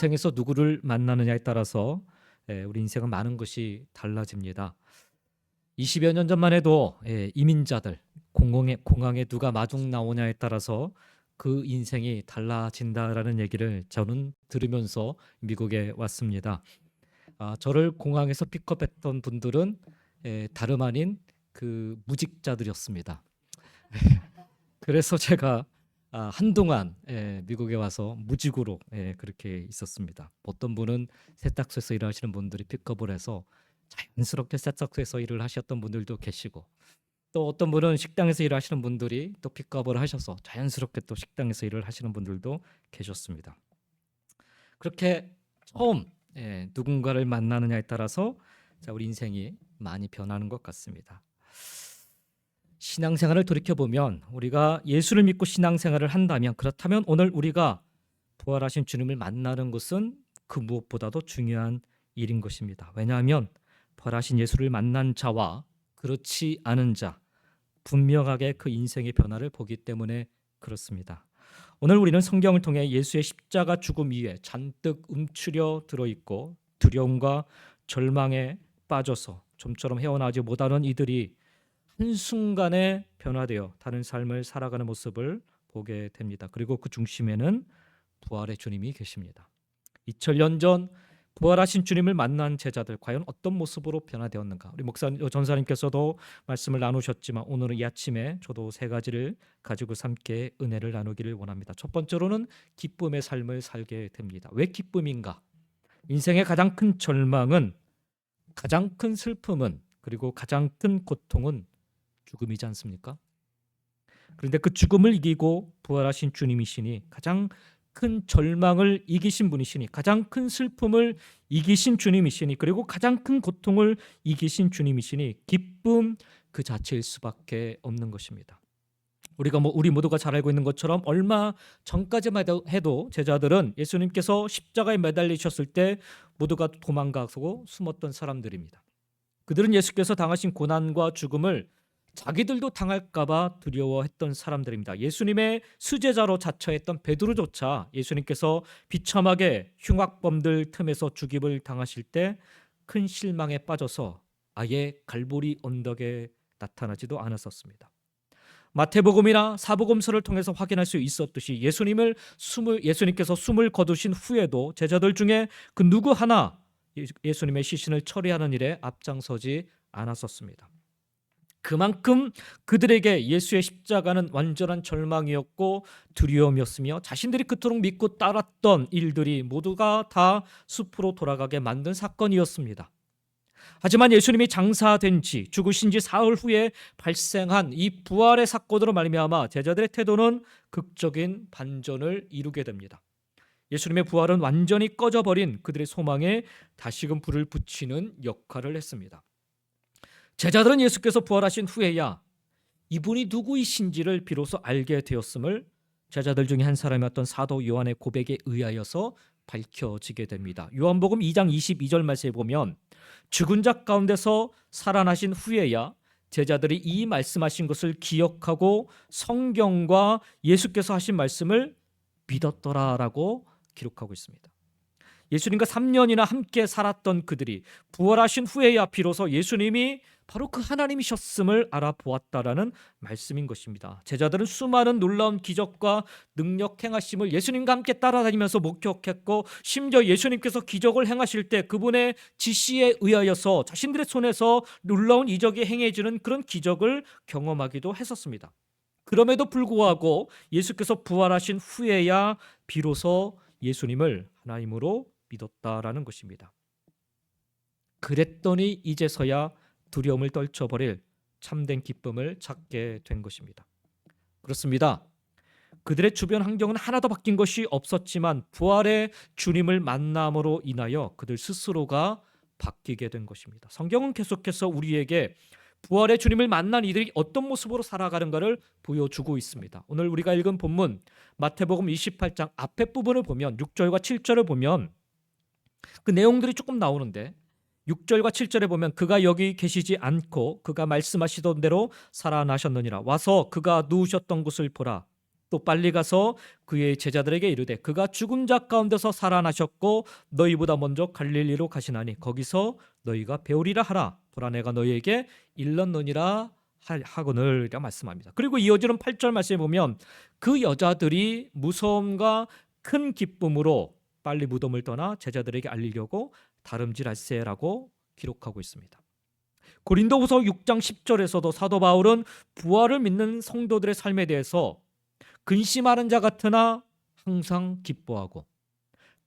인생에서 누구를 만나느냐에 따라서 우리 인생은 많은 것이 달라집니다. 20여 년 전만 해도 이민자들 공항에 누가 마중 나오냐에 따라서 그 인생이 달라진다라는 얘기를 저는 들으면서 미국에 왔습니다. 저를 공항에서 픽업했던 분들은 다름 아닌 그 무직자들이었습니다. 그래서 제가 한동안 미국에 와서 무직으로 그렇게 있었습니다. 어떤 분은 세탁소에서 일하시는 분들이 픽업을 해서 자연스럽게 세탁소에서 일을 하셨던 분들도 계시고, 또 어떤 분은 식당에서 일하시는 분들이 또 픽업을 하셔서 자연스럽게 또 식당에서 일을 하시는 분들도 계셨습니다. 그렇게 처음 누군가를 만나느냐에 따라서 우리 인생이 많이 변하는 것 같습니다. 신앙생활을 돌이켜보면 우리가 예수를 믿고 신앙생활을 한다면, 그렇다면 오늘 우리가 부활하신 주님을 만나는 것은 그 무엇보다도 중요한 일인 것입니다. 왜냐하면 부활하신 예수를 만난 자와 그렇지 않은 자, 분명하게 그 인생의 변화를 보기 때문에 그렇습니다. 오늘 우리는 성경을 통해 예수의 십자가 죽음 위에 잔뜩 움츠려 들어있고 두려움과 절망에 빠져서 좀처럼 헤어나지 못하는 이들이 한순간에 변화되어 다른 삶을 살아가는 모습을 보게 됩니다. 그리고 그 중심에는 부활의 주님이 계십니다. 2000년 전 부활하신 주님을 만난 제자들 과연 어떤 모습으로 변화되었는가? 우리 전사님께서도 말씀을 나누셨지만 오늘은 이 아침에 저도 세 가지를 가지고 함께 은혜를 나누기를 원합니다. 첫 번째로는 기쁨의 삶을 살게 됩니다. 왜 기쁨인가? 인생의 가장 큰 절망은, 가장 큰 슬픔은, 그리고 가장 큰 고통은 죽음이지 않습니까? 그런데 그 죽음을 이기고 부활하신 주님이시니, 가장 큰 절망을 이기신 분이시니, 가장 큰 슬픔을 이기신 주님이시니, 그리고 가장 큰 고통을 이기신 주님이시니 기쁨 그 자체일 수밖에 없는 것입니다. 우리 모두가 잘 알고 있는 것처럼 얼마 전까지만 해도 제자들은 예수님께서 십자가에 매달리셨을 때 모두가 도망가고 숨었던 사람들입니다. 그들은 예수께서 당하신 고난과 죽음을 자기들도 당할까봐 두려워했던 사람들입니다. 예수님의 수제자로 자처했던 베드로조차 예수님께서 비참하게 흉악범들 틈에서 죽임을 당하실 때 큰 실망에 빠져서 아예 갈보리 언덕에 나타나지도 않았었습니다. 마태복음이나 사복음서를 통해서 확인할 수 있었듯이 예수님께서 숨을 거두신 후에도 제자들 중에 그 누구 하나 예수님의 시신을 처리하는 일에 앞장서지 않았었습니다. 그만큼 그들에게 예수의 십자가는 완전한 절망이었고 두려움이었으며 자신들이 그토록 믿고 따랐던 일들이 모두가 다 숲으로 돌아가게 만든 사건이었습니다. 하지만 예수님이 장사된 지, 죽으신 지 사흘 후에 발생한 이 부활의 사건으로 말미암아 제자들의 태도는 극적인 반전을 이루게 됩니다. 예수님의 부활은 완전히 꺼져버린 그들의 소망에 다시금 불을 붙이는 역할을 했습니다. 제자들은 예수께서 부활하신 후에야 이분이 누구이신지를 비로소 알게 되었음을 제자들 중에 한 사람이었던 사도 요한의 고백에 의하여서 밝혀지게 됩니다. 요한복음 2장 22절 말씀에 보면 죽은 자 가운데서 살아나신 후에야 제자들이 이 말씀하신 것을 기억하고 성경과 예수께서 하신 말씀을 믿었더라라고 기록하고 있습니다. 예수님과 3년이나 함께 살았던 그들이 부활하신 후에야 비로소 예수님이 바로 그 하나님이셨음을 알아보았다라는 말씀인 것입니다. 제자들은 수많은 놀라운 기적과 능력 행하심을 예수님과 함께 따라다니면서 목격했고, 심지어 예수님께서 기적을 행하실 때 그분의 지시에 의하여서 자신들의 손에서 놀라운 이적이 행해지는 그런 기적을 경험하기도 했었습니다. 그럼에도 불구하고 예수께서 부활하신 후에야 비로소 예수님을 하나님으로 믿었다라는 것입니다. 그랬더니 이제서야 두려움을 떨쳐버릴 참된 기쁨을 찾게 된 것입니다. 그렇습니다. 그들의 주변 환경은 하나도 바뀐 것이 없었지만 부활의 주님을 만남으로 인하여 그들 스스로가 바뀌게 된 것입니다. 성경은 계속해서 우리에게 부활의 주님을 만난 이들이 어떤 모습으로 살아가는가를 보여주고 있습니다. 오늘 우리가 읽은 본문 마태복음 28장 앞에 부분을 보면 6절과 7절을 보면 그 내용들이 조금 나오는데, 6절과 7절에 보면 그가 여기 계시지 않고 그가 말씀하시던 대로 살아나셨느니라. 와서 그가 누우셨던 곳을 보라. 또 빨리 가서 그의 제자들에게 이르되 그가 죽은 자 가운데서 살아나셨고 너희보다 먼저 갈릴리로 가시나니 거기서 너희가 배우리라 하라. 보라 내가 너희에게 일렀느니라 하거늘 이라 말씀합니다. 그리고 이어지는 8절 말씀에 보면 그 여자들이 무서움과 큰 기쁨으로 빨리 무덤을 떠나 제자들에게 알리려고 다름질할세라고 기록하고 있습니다. 고린도후서 6장 10절에서도 사도 바울은 부활을 믿는 성도들의 삶에 대해서 근심하는 자 같으나 항상 기뻐하고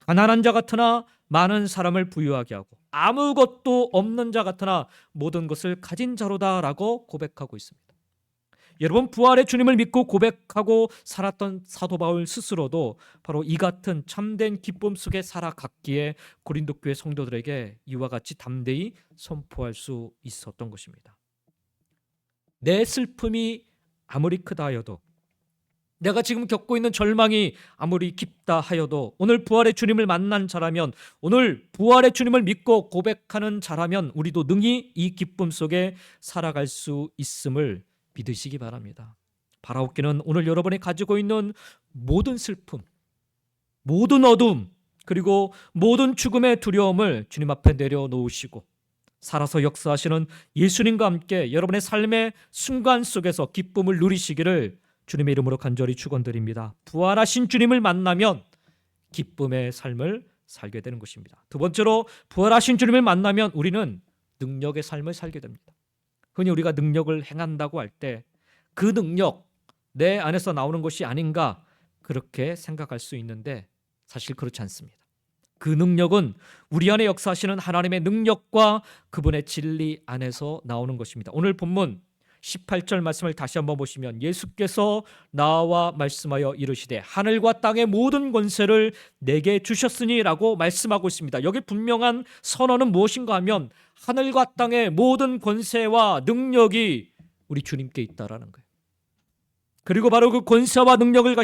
가난한 자 같으나 많은 사람을 부유하게 하고 아무것도 없는 자 같으나 모든 것을 가진 자로다라고 고백하고 있습니다. 여러분, 부활의 주님을 믿고 고백하고 살았던 사도 바울 스스로도 바로 이 같은 참된 기쁨 속에 살아갔기에 고린도 교회 성도들에게 이와 같이 담대히 선포할 수 있었던 것입니다. 내 슬픔이 아무리 크다 하여도, 내가 지금 겪고 있는 절망이 아무리 깊다 하여도 오늘 부활의 주님을 만난 자라면, 오늘 부활의 주님을 믿고 고백하는 자라면 우리도 능히 이 기쁨 속에 살아갈 수 있음을 믿으시기 바랍니다. 바라옵기는 오늘 여러분이 가지고 있는 모든 슬픔, 모든 어둠, 그리고 모든 죽음의 두려움을 주님 앞에 내려놓으시고 살아서 역사하시는 예수님과 함께 여러분의 삶의 순간 속에서 기쁨을 누리시기를 주님의 이름으로 간절히 축원드립니다. 부활하신 주님을 만나면 기쁨의 삶을 살게 되는 것입니다. 두 번째로, 부활하신 주님을 만나면 우리는 능력의 삶을 살게 됩니다. 흔히 우리가 능력을 행한다고 할 때 그 능력 내 안에서 나오는 것이 아닌가 그렇게 생각할 수 있는데 사실 그렇지 않습니다. 그 능력은 우리 안에 역사하시는 하나님의 능력과 그분의 진리 안에서 나오는 것입니다. 오늘 본문 18절 말씀을 다시 한번 보시면 예수께서 나와 말씀하여 이르시되 하늘과 땅의 모든 권세를 내게 주셨으니 라고 말씀하고 있습니다. 여기 분명한 선언은 무엇인가 하면 하늘과 땅의 모든 권세와 능력이 우리 주님께 있다라는 거예요. 그리고 바로 그 권세와 능력을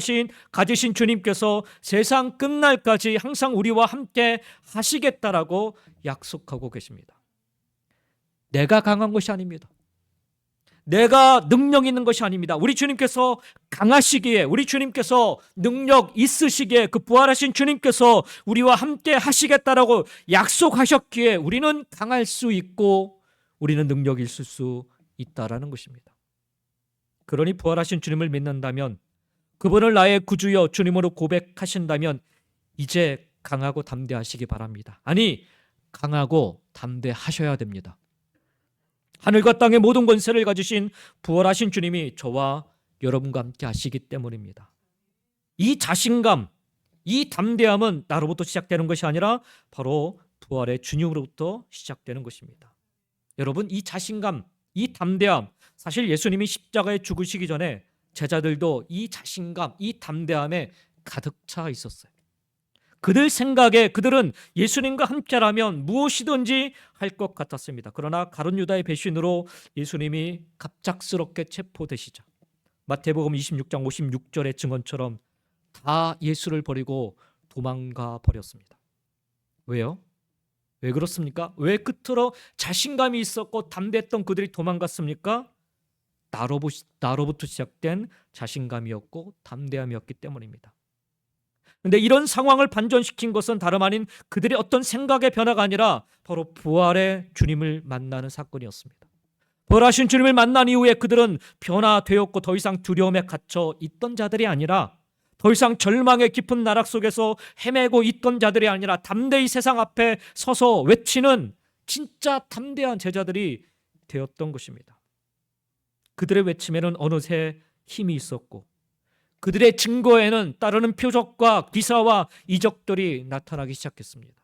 가지신 주님께서 세상 끝날까지 항상 우리와 함께 하시겠다라고 약속하고 계십니다. 내가 강한 것이 아닙니다. 내가 능력 있는 것이 아닙니다. 우리 주님께서 강하시기에, 우리 주님께서 능력 있으시기에, 그 부활하신 주님께서 우리와 함께 하시겠다라고 약속하셨기에 우리는 강할 수 있고 우리는 능력이 있을 수 있다라는 것입니다. 그러니 부활하신 주님을 믿는다면, 그분을 나의 구주여 주님으로 고백하신다면 이제 강하고 담대하시기 바랍니다. 아니, 강하고 담대하셔야 됩니다. 하늘과 땅의 모든 권세를 가지신 부활하신 주님이 저와 여러분과 함께 하시기 때문입니다. 이 자신감, 이 담대함은 나로부터 시작되는 것이 아니라 바로 부활의 주님으로부터 시작되는 것입니다. 여러분, 이 자신감, 이 담대함, 사실 예수님이 십자가에 죽으시기 전에 제자들도 이 자신감, 이 담대함에 가득 차 있었어요. 그들 생각에 그들은 예수님과 함께라면 무엇이든지 할 것 같았습니다. 그러나 가룟 유다의 배신으로 예수님이 갑작스럽게 체포되시자 마태복음 26장 56절의 증언처럼 다 예수를 버리고 도망가 버렸습니다. 왜요? 왜 그렇습니까? 왜 끝으로 자신감이 있었고 담대했던 그들이 도망갔습니까? 나로부터 시작된 자신감이었고 담대함이었기 때문입니다. 그런데 이런 상황을 반전시킨 것은 다름 아닌 그들의 어떤 생각의 변화가 아니라 바로 부활의 주님을 만나는 사건이었습니다. 부활하신 주님을 만난 이후에 그들은 변화되었고 더 이상 두려움에 갇혀 있던 자들이 아니라, 더 이상 절망의 깊은 나락 속에서 헤매고 있던 자들이 아니라 담대히 세상 앞에 서서 외치는 진짜 담대한 제자들이 되었던 것입니다. 그들의 외침에는 어느새 힘이 있었고 그들의 증거에는 따르는 표적과 기사와 이적들이 나타나기 시작했습니다.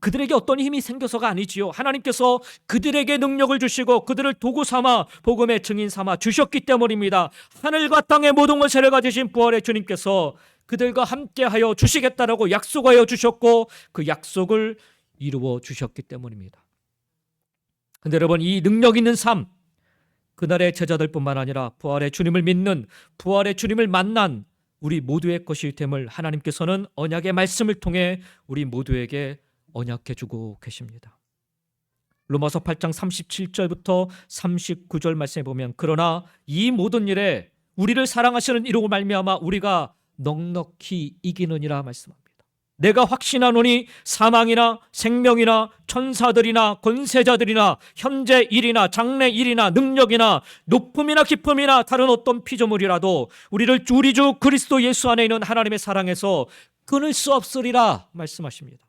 그들에게 어떤 힘이 생겨서가 아니지요. 하나님께서 그들에게 능력을 주시고 그들을 도구 삼아 복음의 증인 삼아 주셨기 때문입니다. 하늘과 땅의 모든 권세를 가지신 부활의 주님께서 그들과 함께하여 주시겠다라고 약속하여 주셨고 그 약속을 이루어 주셨기 때문입니다. 그런데 여러분, 이 능력 있는 삶, 그날의 제자들뿐만 아니라 부활의 주님을 믿는, 부활의 주님을 만난 우리 모두의 것이 됨을 하나님께서는 언약의 말씀을 통해 우리 모두에게 언약해 주고 계십니다. 로마서 8장 37절부터 39절 말씀에 보면 그러나 이 모든 일에 우리를 사랑하시는 이로 말미암아 우리가 넉넉히 이기느니라 말씀합니다. 내가 확신하노니 사망이나 생명이나 천사들이나 권세자들이나 현재 일이나 장래 일이나 능력이나 높음이나 깊음이나 다른 어떤 피조물이라도 우리 주 그리스도 예수 안에 있는 하나님의 사랑에서 끊을 수 없으리라 말씀하십니다.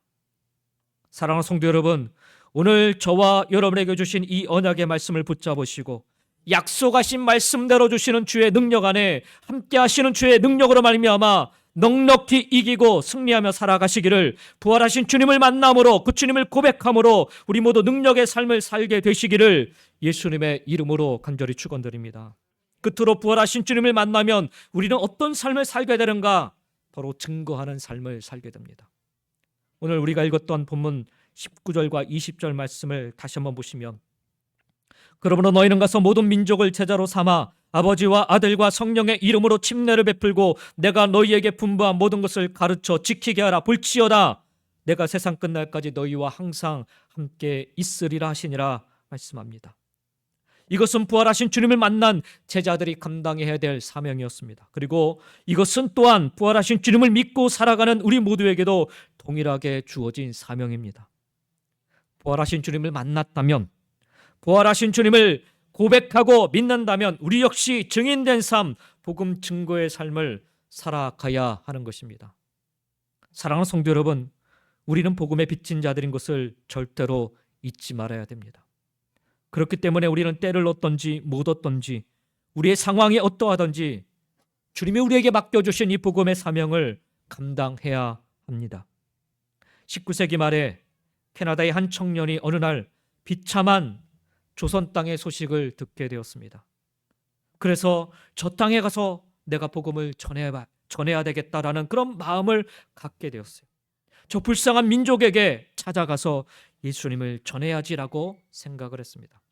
사랑하는 성도 여러분, 오늘 저와 여러분에게 주신 이 언약의 말씀을 붙잡으시고 약속하신 말씀대로 주시는 주의 능력 안에 함께 하시는 주의 능력으로 말미암아 넉넉히 이기고 승리하며 살아가시기를, 부활하신 주님을 만남으로 그 주님을 고백함으로 우리 모두 능력의 삶을 살게 되시기를 예수님의 이름으로 간절히 축원드립니다. 끝으로 부활하신 주님을 만나면 우리는 어떤 삶을 살게 되는가? 바로 증거하는 삶을 살게 됩니다. 오늘 우리가 읽었던 본문 19절과 20절 말씀을 다시 한번 보시면, 그러므로 너희는 가서 모든 민족을 제자로 삼아 아버지와 아들과 성령의 이름으로 침례를 베풀고 내가 너희에게 분부한 모든 것을 가르쳐 지키게 하라. 볼지어다 내가 세상 끝날까지 너희와 항상 함께 있으리라 하시니라 말씀합니다. 이것은 부활하신 주님을 만난 제자들이 감당해야 될 사명이었습니다. 그리고 이것은 또한 부활하신 주님을 믿고 살아가는 우리 모두에게도 동일하게 주어진 사명입니다. 부활하신 주님을 만났다면, 부활하신 주님을 고백하고 믿는다면 우리 역시 증인된 삶, 복음 증거의 삶을 살아가야 하는 것입니다. 사랑하는 성도 여러분, 우리는 복음의 빚진 자들인 것을 절대로 잊지 말아야 됩니다. 그렇기 때문에 우리는 때를 얻든지 못 얻든지 우리의 상황이 어떠하든지 주님이 우리에게 맡겨주신 이 복음의 사명을 감당해야 합니다. 19세기 말에 캐나다의 한 청년이 어느 날 비참한 조선 땅의 소식을 듣게 되었습니다. 그래서 저 땅에 가서 내가 복음을 전해야 되겠다라는 그런 마음을 갖게 되었어요. 저 불쌍한 민족에게 찾아가서 예수님을 전해야지라고 생각을 했습니다.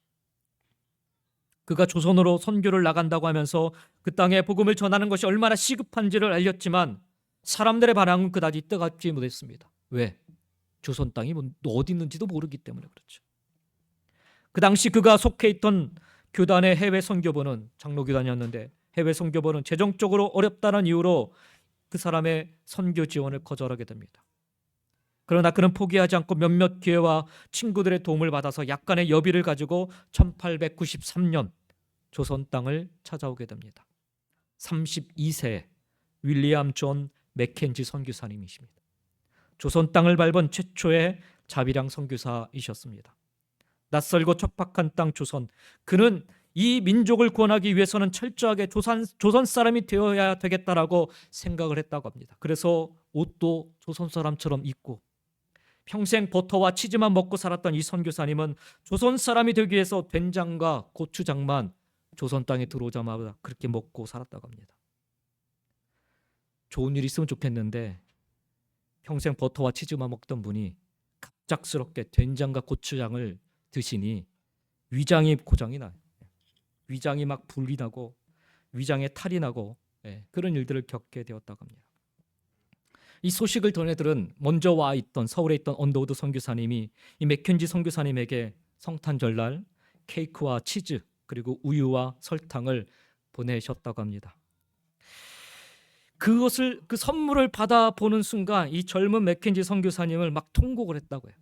그가 조선으로 선교를 나간다고 하면서 그 땅에 복음을 전하는 것이 얼마나 시급한지를 알렸지만 사람들의 반응은 그다지 뜨겁지 못했습니다. 왜? 조선 땅이 어디 있는지도 모르기 때문에 그렇죠. 그 당시 그가 속해 있던 교단의 해외 선교부는 장로교단이었는데 해외 선교부는 재정적으로 어렵다는 이유로 그 사람의 선교 지원을 거절하게 됩니다. 그러나 그는 포기하지 않고 몇몇 기회와 친구들의 도움을 받아서 약간의 여비를 가지고 1893년 조선 땅을 찾아오게 됩니다. 32세 윌리엄 존 맥켄지 선교사님이십니다. 조선 땅을 밟은 최초의 자비랑 선교사이셨습니다. 낯설고 척박한 땅 조선, 그는 이 민족을 구원하기 위해서는 철저하게 조선 사람이 되어야 되겠다라고 생각을 했다고 합니다. 그래서 옷도 조선 사람처럼 입고 평생 버터와 치즈만 먹고 살았던 이 선교사님은 조선 사람이 되기 위해서 된장과 고추장만 조선 땅에 들어오자마자 그렇게 먹고 살았다고 합니다. 좋은 일 있으면 좋겠는데 평생 버터와 치즈만 먹던 분이 갑작스럽게 된장과 고추장을 드시니 위장이 고장이 나요. 위장이 막 불이 나고 위장에 탈이 나고 그런 일들을 겪게 되었다고 합니다. 이 소식을 전해들은 먼저 와 있던 서울에 있던 언더우드 선교사님이 이 맥켄지 선교사님에게 성탄 전날 케이크와 치즈 그리고 우유와 설탕을 보내셨다고 합니다. 그 선물을 받아보는 순간 이 젊은 맥켄지 선교사님을 막 통곡을 했다고 해요.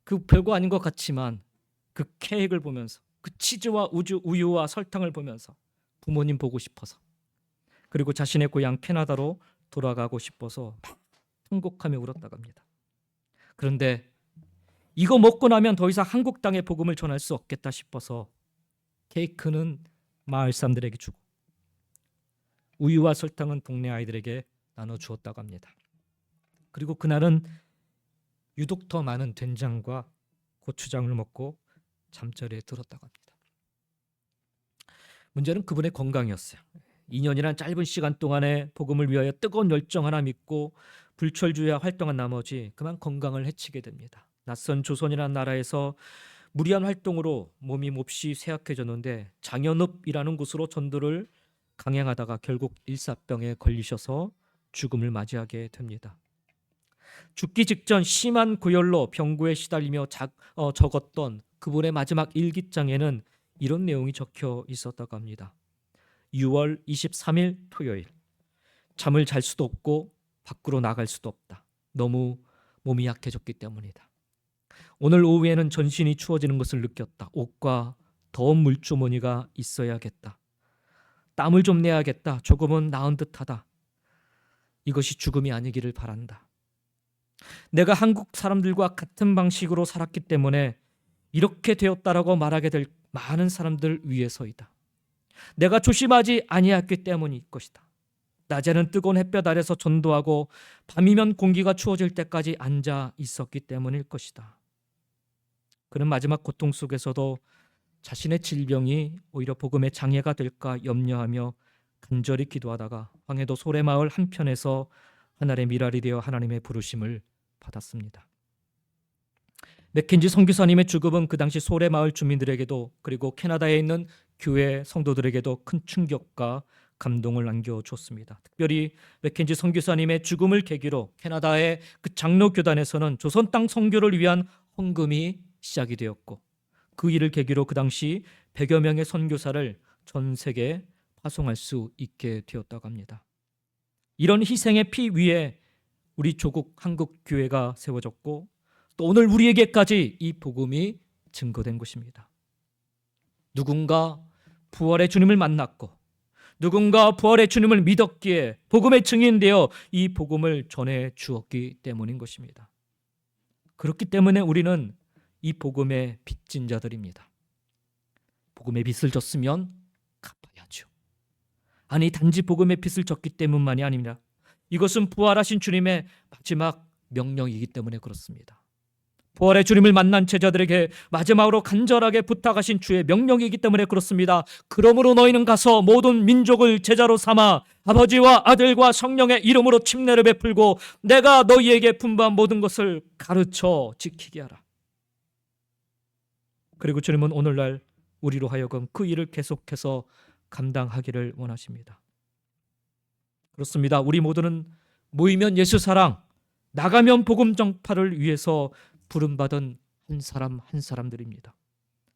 그 별거 아닌 것 같지만 그 케이크를 보면서 그 치즈와 우유와 설탕을 보면서 부모님 보고 싶어서 그리고 자신의 고향 캐나다로 돌아가고 싶어서 막 통곡하며 울었다고 합니다. 그런데 이거 먹고 나면 더 이상 한국 땅의 복음을 전할 수 없겠다 싶어서 케이크는 마을 사람들에게 주고 우유와 설탕은 동네 아이들에게 나눠주었다고 합니다. 그리고 그날은 유독 더 많은 된장과 고추장을 먹고 잠자리에 들었다고 합니다. 문제는 그분의 건강이었어요. 2년이란 짧은 시간 동안에 복음을 위하여 뜨거운 열정 하나 믿고 불철주야 활동한 나머지 그만 건강을 해치게 됩니다. 낯선 조선이라는 나라에서 무리한 활동으로 몸이 몹시 쇠약해졌는데 장현읍이라는 곳으로 전도를 강행하다가 결국 일사병에 걸리셔서 죽음을 맞이하게 됩니다. 죽기 직전 심한 고열로 병고에 시달리며 적었던 그분의 마지막 일기장에는 이런 내용이 적혀 있었다고 합니다. 6월 23일 토요일. 잠을 잘 수도 없고 밖으로 나갈 수도 없다. 너무 몸이 약해졌기 때문이다. 오늘 오후에는 전신이 추워지는 것을 느꼈다. 옷과 더운 물주머니가 있어야겠다. 땀을 좀 내야겠다. 조금은 나은 듯하다. 이것이 죽음이 아니기를 바란다. 내가 한국 사람들과 같은 방식으로 살았기 때문에 이렇게 되었다라고 말하게 될 많은 사람들 위해서이다. 내가 조심하지 아니했기 때문일 것이다. 낮에는 뜨거운 햇볕 아래서 전도하고 밤이면 공기가 추워질 때까지 앉아 있었기 때문일 것이다. 그는 마지막 고통 속에서도 자신의 질병이 오히려 복음의 장애가 될까 염려하며 간절히 기도하다가 황해도 소래마을 한편에서 하늘의 미랄이 되어 하나님의 부르심을 받았습니다. 맥켄지 선교사님의 죽음은 그 당시 소래마을 주민들에게도 그리고 캐나다에 있는 교회 성도들에게도 큰 충격과 감동을 안겨줬습니다. 특별히 맥켄지 선교사님의 죽음을 계기로 캐나다의 그 장로 교단에서는 조선 땅 선교를 위한 헌금이 시작이 되었고 그 일을 계기로 그 당시 100여 명의 선교사를 전 세계에 파송할 수 있게 되었다고 합니다. 이런 희생의 피 위에 우리 조국 한국 교회가 세워졌고 또 오늘 우리에게까지 이 복음이 증거된 것입니다. 누군가 부활의 주님을 만났고 누군가 부활의 주님을 믿었기에 복음의 증인되어 이 복음을 전해 주었기 때문인 것입니다. 그렇기 때문에 우리는 이 복음의 빚진 자들입니다. 복음의 빚을 졌으면 갚아야죠. 아니 단지 복음의 빚을 졌기 때문만이 아닙니다. 이것은 부활하신 주님의 마지막 명령이기 때문에 그렇습니다. 부활의 주님을 만난 제자들에게 마지막으로 간절하게 부탁하신 주의 명령이기 때문에 그렇습니다. 그러므로 너희는 가서 모든 민족을 제자로 삼아 아버지와 아들과 성령의 이름으로 침례를 베풀고 내가 너희에게 분부한 모든 것을 가르쳐 지키게 하라. 그리고 주님은 오늘날 우리로 하여금 그 일을 계속해서 감당하기를 원하십니다. 그렇습니다. 우리 모두는 모이면 예수 사랑, 나가면 복음 전파를 위해서 부름받은 한 사람 한 사람들입니다.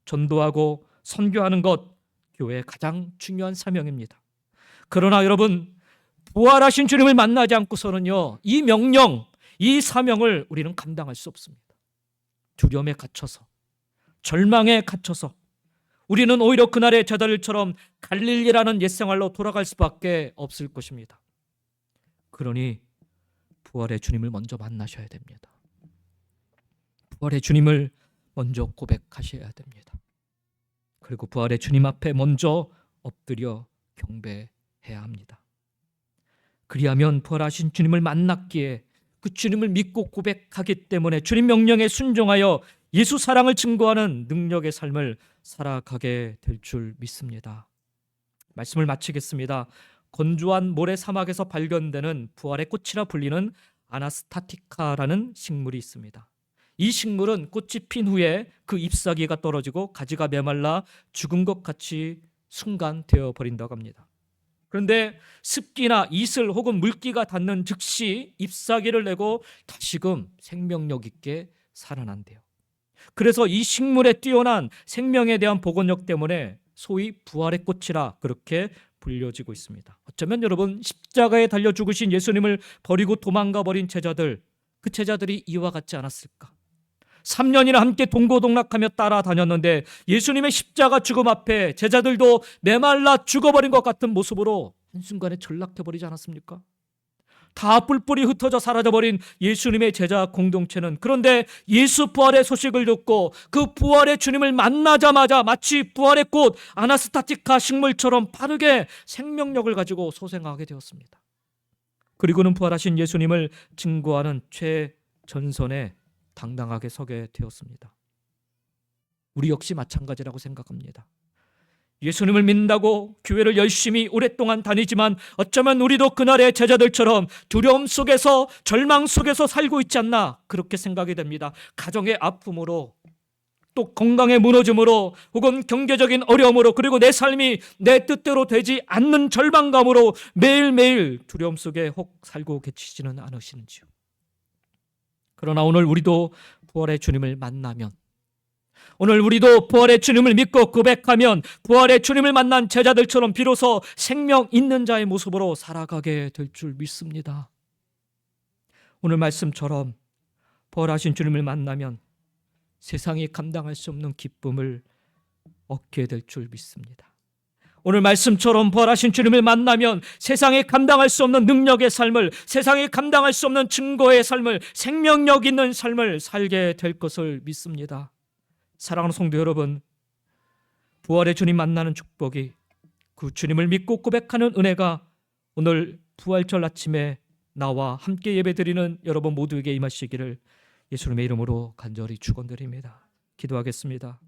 전도하고 선교하는 것 교회의 가장 중요한 사명입니다. 그러나 여러분 부활하신 주님을 만나지 않고서는요 이 명령, 이 사명을 우리는 감당할 수 없습니다. 두려움에 갇혀서 절망에 갇혀서 우리는 오히려 그날의 제자들처럼 갈릴리라는 옛생활로 돌아갈 수밖에 없을 것입니다. 그러니 부활의 주님을 먼저 만나셔야 됩니다. 부활의 주님을 먼저 고백하셔야 됩니다. 그리고 부활의 주님 앞에 먼저 엎드려 경배해야 합니다. 그리하면 부활하신 주님을 만났기에 그 주님을 믿고 고백하기 때문에 주님 명령에 순종하여 예수 사랑을 증거하는 능력의 삶을 살아가게 될 줄 믿습니다. 말씀을 마치겠습니다. 건조한 모래 사막에서 발견되는 부활의 꽃이라 불리는 아나스타티카라는 식물이 있습니다. 이 식물은 꽃이 핀 후에 그 잎사귀가 떨어지고 가지가 메말라 죽은 것 같이 순간 되어버린다고 합니다. 그런데 습기나 이슬 혹은 물기가 닿는 즉시 잎사귀를 내고 다시금 생명력 있게 살아난대요. 그래서 이 식물의 뛰어난 생명에 대한 복원력 때문에 소위 부활의 꽃이라 그렇게 불려지고 있습니다. 어쩌면 여러분 십자가에 달려 죽으신 예수님을 버리고 도망가 버린 제자들, 그 제자들이 이와 같지 않았을까? 3년이나 함께 동고동락하며 따라다녔는데 예수님의 십자가 죽음 앞에 제자들도 메말라 죽어버린 것 같은 모습으로 한순간에 전락해버리지 않았습니까? 다 뿔뿔이 흩어져 사라져버린 예수님의 제자 공동체는 그런데 예수 부활의 소식을 듣고 그 부활의 주님을 만나자마자 마치 부활의 꽃 아나스타티카 식물처럼 빠르게 생명력을 가지고 소생하게 되었습니다. 그리고는 부활하신 예수님을 증거하는 최전선에 당당하게 서게 되었습니다. 우리 역시 마찬가지라고 생각합니다. 예수님을 믿는다고 교회를 열심히 오랫동안 다니지만 어쩌면 우리도 그날의 제자들처럼 두려움 속에서 절망 속에서 살고 있지 않나 그렇게 생각이 됩니다. 가정의 아픔으로 또 건강의 무너짐으로 혹은 경제적인 어려움으로 그리고 내 삶이 내 뜻대로 되지 않는 절망감으로 매일매일 두려움 속에 혹 살고 계시지는 않으시는지요. 그러나 오늘 우리도 부활의 주님을 만나면 오늘 우리도 부활의 주님을 믿고 고백하면 부활의 주님을 만난 제자들처럼 비로소 생명 있는 자의 모습으로 살아가게 될 줄 믿습니다. 오늘 말씀처럼 부활하신 주님을 만나면 세상이 감당할 수 없는 기쁨을 얻게 될 줄 믿습니다. 오늘 말씀처럼 부활하신 주님을 만나면 세상에 감당할 수 없는 능력의 삶을, 세상에 감당할 수 없는 증거의 삶을, 생명력 있는 삶을 살게 될 것을 믿습니다. 사랑하는 성도 여러분, 부활의 주님 만나는 축복이, 그 주님을 믿고 고백하는 은혜가 오늘 부활절 아침에 나와 함께 예배드리는 여러분 모두에게 임하시기를 예수님의 이름으로 간절히 축원드립니다. 기도하겠습니다.